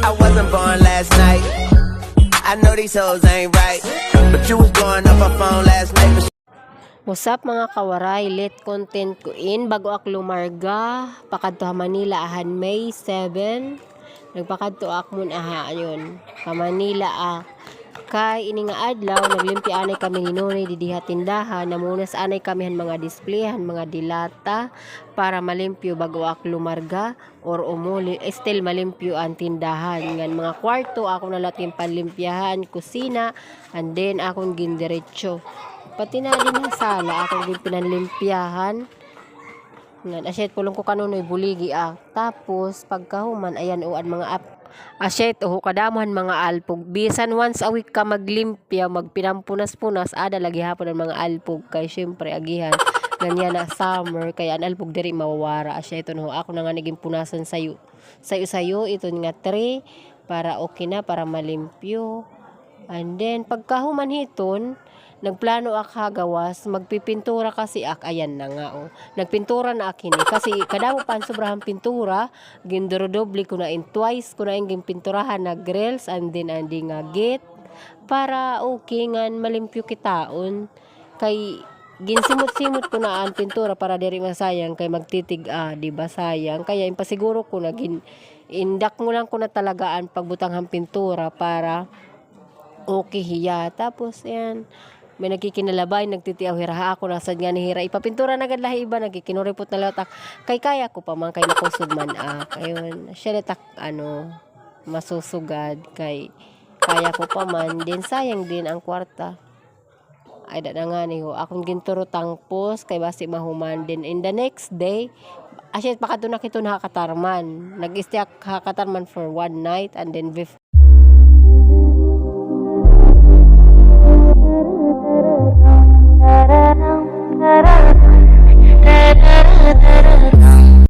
I wasn't born last night. I know these hoes ain't right, but you was blowing up her phone last night. But Musap mga kawaray, let content ko in bago ak lumarga pakadto ha Manila ahan May 7. Nagpakadto ak mun aha ayon pa Manila kay ini nga adlaw naglimpya anay kami ni Nonay di diha tindahan namunas anay kami han mga displayhan mga dilata para malimpyo bago ak lumarga or umuli still malimpyo ang tindahan ngan mga kwarto ako nalatin panlimpyahan kusina and then akong gindiretso pati na din ang sala akong din pinanlimpyahan ngan asyet pulong ko kanunoy buligi tapos pagkahuman ayan uan mga asyet kadamuhan mga alpog bisan once a week ka maglimpya magpinampunas-punas ada lagi hapon ang mga alpog kay syempre agihan ganyan na summer kaya ang alpog diri mawawara asyet ako na nga naging punasan sayo ito nga 3 para okay na para malimpyo and then pagkahuman hiton nagplano ak hagawas magpipintura kasi ayan na nga nagpintura na akin kasi kadamo pa ang sobrang pintura gindodoble ko na in twice ko na yung pinturahan na grills and then andi nga gate para okay ngan malimpyo kitaon kay ginsimot-simot ko na ang pintura para diri masayang kay magtitig di ba sayang kaya impasiguro ko na indak mo lang ko na talagaan pagbutang ang pintura para okay hiya tapos yan may nagkikinalabay nagtitiaw hiraha ako nasad nga ni hira ipapintura na gad lahi iba nagkikinuripot na latak kay kaya ko pa man kay nakusog man ayun siya letak masusugad kay kaya ko pa man din sayang din ang kwarta ay da na nga ni akong ginturo tangpos kay basi mahuman din in the next day asyet pakadto na kito nakatarman nag-stay hakatarman for one night and then